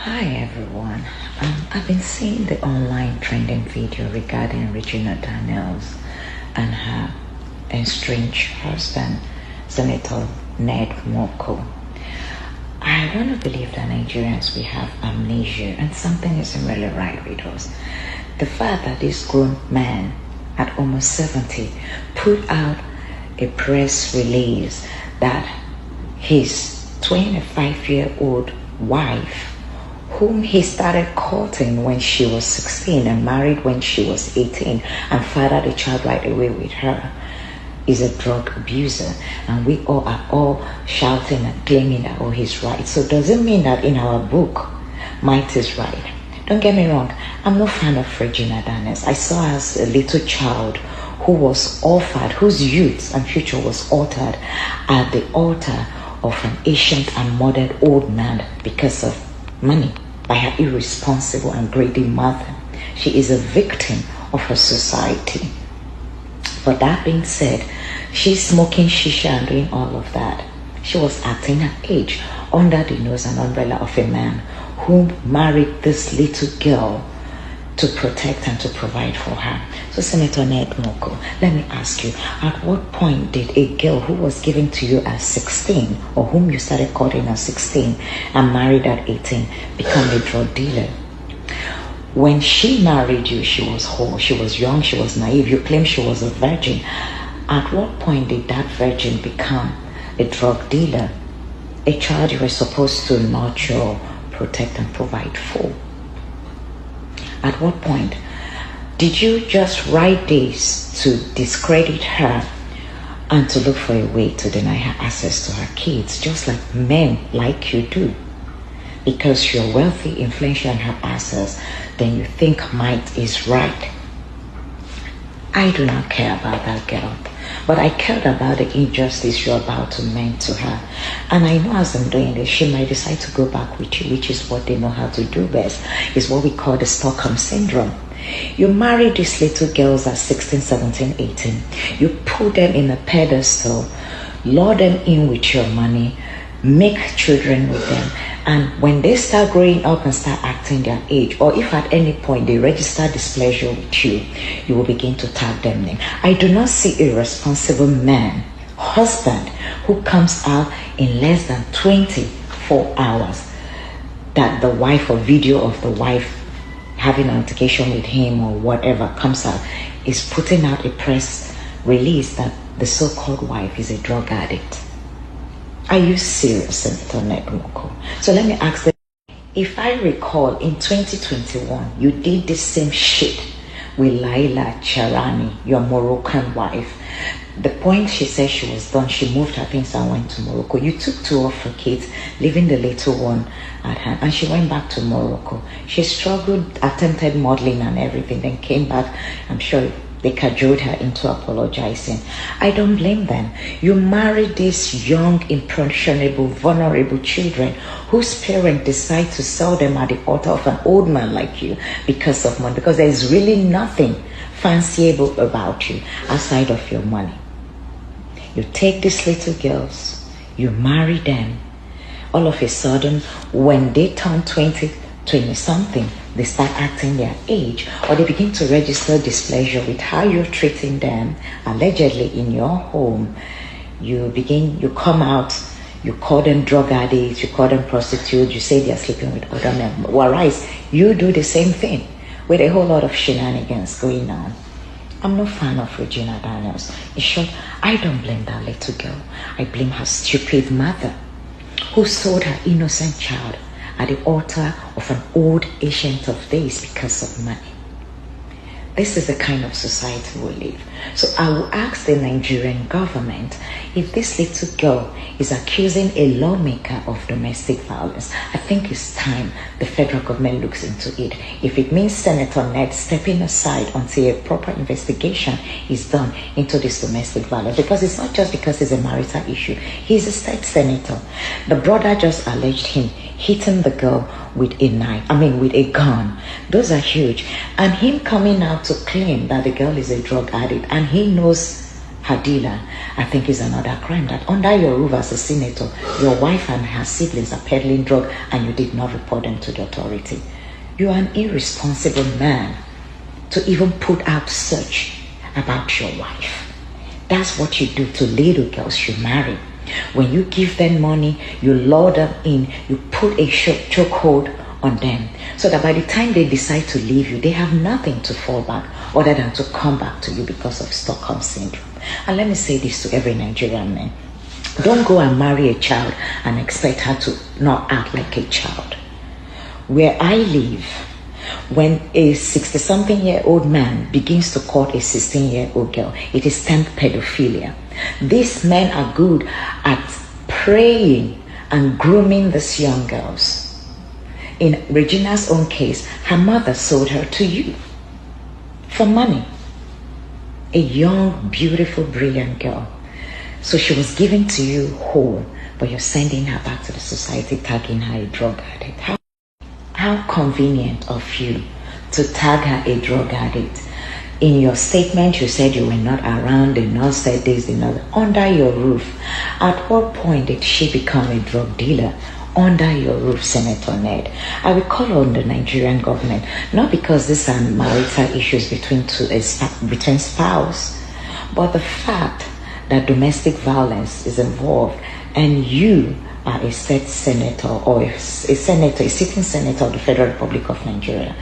Hi everyone. I've been seeing the online trending video regarding Regina Daniels and her estranged husband, Senator Ned Nwoko. I want to believe that Nigerians, we have amnesia and something isn't really right with us. The fact that this grown man at almost 70 put out a press release that his 25-year-old wife, whom he started courting when she was 16 and married when she was 18 and fathered a child right away with her, is a drug abuser, and we all are all shouting and claiming that he's right. So does it mean that in our book might is right? Don't get me wrong, I'm no fan of Regina Daniels. I saw her as a little child who was offered, whose youth and future was altered at the altar of an ancient and modern old man because of money, by her irresponsible and greedy mother. She is a victim of her society. But that being said, she's smoking shisha and doing all of that. She was acting her age under the nose and umbrella of a man who married this little girl to protect and to provide for her. So Senator Ned Nwoko, let me ask you, at what point did a girl who was given to you at 16, or whom you started courting at 16 and married at 18, become a drug dealer? When she married you, she was whole, she was young, she was naive. You claim she was a virgin. At what point did that virgin become a drug dealer? A child you were supposed to nurture, protect, and provide for. At what point did you just write this to discredit her and to look for a way to deny her access to her kids, just like men like you do? Because you're wealthy, influential, and have access, then you think might is right. I do not care about that girl, but I cared about the injustice you're about to mean to her. And I know as I'm doing this, she might decide to go back with you, which is what they know how to do best. It's what we call the Stockholm Syndrome. You marry these little girls at 16, 17, 18. You put them in a pedestal, lure them in with your money, make children with them. And when they start growing up and start acting their age, or if at any point they register displeasure with you, you will begin to tag them name. I do not see a responsible man, husband, who comes out in less than 24 hours that the wife or video of the wife having an altercation with him or whatever comes out is putting out a press release that the so-called wife is a drug addict. Are you serious, Senator Ned Nwoko? So let me ask them, if I recall in 2021, you did the same shit with Laila Charani, your Moroccan wife. The point she said she was done, she moved her things and went to Morocco. You took 2 of her kids, leaving the little one at hand, and she went back to Morocco. She struggled, attempted modeling and everything, then came back. I'm sure they cajoled her into apologizing. I don't blame them. You married these young, impressionable, vulnerable children whose parents decide to sell them at the altar of an old man like you because of money, because there is really nothing fanciable about you outside of your money. You take these little girls, you marry them. All of a sudden, when they turn 20 something, they start acting their age, or they begin to register displeasure with how you're treating them, allegedly in your home. You come out, you call them drug addicts, you call them prostitutes, you say they're sleeping with other men. Whereas you do the same thing with a whole lot of shenanigans going on. I'm no fan of Regina Daniels. In short, I don't blame that little girl. I blame her stupid mother who sold her innocent child at the altar of an old ancient of days because of money. This is the kind of society we live. So I will ask the Nigerian government, if this little girl is accusing a lawmaker of domestic violence, I think it's time the federal government looks into it. If it means Senator Ned stepping aside until a proper investigation is done into this domestic violence, because it's not just because it's a marital issue. He's a state senator. The brother just alleged him hitting the girl with a gun. Those are huge. And him coming out to claim that the girl is a drug addict, and he knows her dealer, I think is another crime. That under your roof as a senator, your wife and her siblings are peddling drugs and you did not report them to the authority. You are an irresponsible man to even put out search about your wife. That's what you do to little girls you marry. When you give them money, you lure them in, you put a chokehold on them, so that by the time they decide to leave you, they have nothing to fall back other than to come back to you because of Stockholm Syndrome. And let me say this to every Nigerian man. Don't go and marry a child and expect her to not act like a child. Where I live, when a 60-something-year-old man begins to court a 16-year-old girl, it is termed pedophilia. These men are good at preying and grooming these young girls. In Regina's own case, her mother sold her to you for money. A young, beautiful, brilliant girl. So she was given to you whole, but you're sending her back to the society, tagging her a drug addict. How convenient of you to tag her a drug addict. In your statement, you said you were not around, the nurse said this, the nurse, under your roof. At what point did she become a drug dealer? Under your roof, Senator Ned. I will call on the Nigerian government, not because these are marital issues between spouse, but the fact that domestic violence is involved and you are a state senator or a sitting senator of the Federal Republic of Nigeria,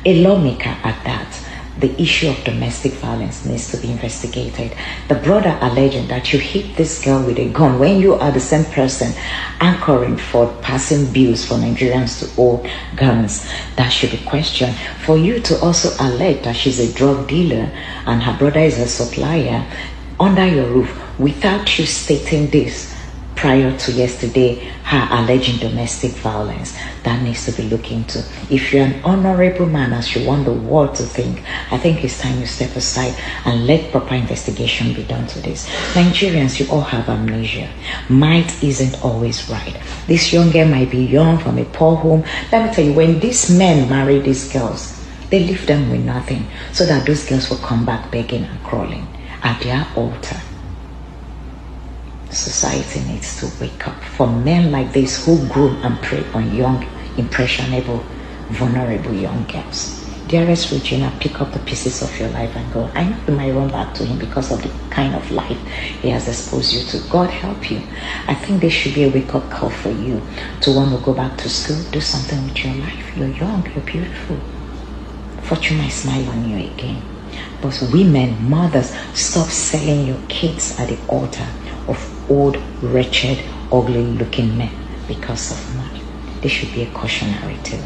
a lawmaker at that. The issue of domestic violence needs to be investigated. The brother alleging that you hit this girl with a gun when you are the same person anchoring for passing bills for Nigerians to own guns, that should be questioned. For you to also allege that she's a drug dealer and her brother is a supplier under your roof without you stating this prior to yesterday, her alleging domestic violence, that needs to be looked into. If you're an honorable man, as you want the world to think, I think it's time you step aside and let proper investigation be done to this. Nigerians, you all have amnesia. Might isn't always right. This young girl might be young from a poor home. Let me tell you, when these men marry these girls, they leave them with nothing so that those girls will come back begging and crawling at their altar. Society needs to wake up for men like this who groom and prey on young, impressionable, vulnerable young girls. Dearest Regina, pick up the pieces of your life and go. I know you might run back to him because of the kind of life he has exposed you to. God help you. I think there should be a wake-up call for you to want to go back to school, do something with your life. You're young, you're beautiful. Fortune might smile on you again. But women, mothers, stop selling your kids at the altar of old, wretched, ugly-looking men because of money. This should be a cautionary tale.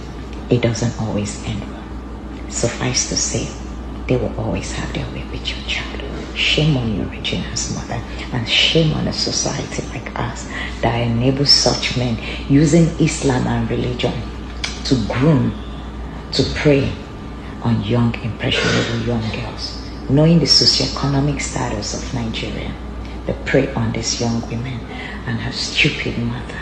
It doesn't always end well. Suffice to say, they will always have their way with your child. Shame on you, Regina's mother, and shame on a society like us that enables such men using Islam and religion to groom, to prey on young, impressionable young girls. Knowing the socioeconomic status of Nigeria, they prey on these young women, and her stupid mother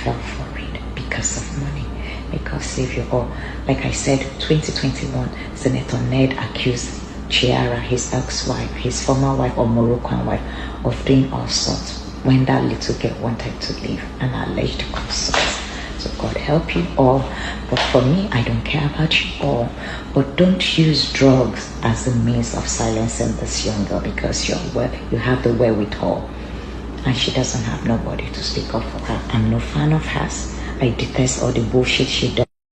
fell for it because of money. May God save you all. Like I said, 2021, Senator Ned accused Chiara, his ex-wife, his former wife or Moroccan wife, of doing all sorts when that little girl wanted to leave, and alleged consorts. So God help you all. But for me, I don't care about you all. But don't use drugs as a means of silencing this young girl, because you have the wherewithal. And she doesn't have nobody to speak up for her. I'm no fan of hers. I detest all the bullshit she does.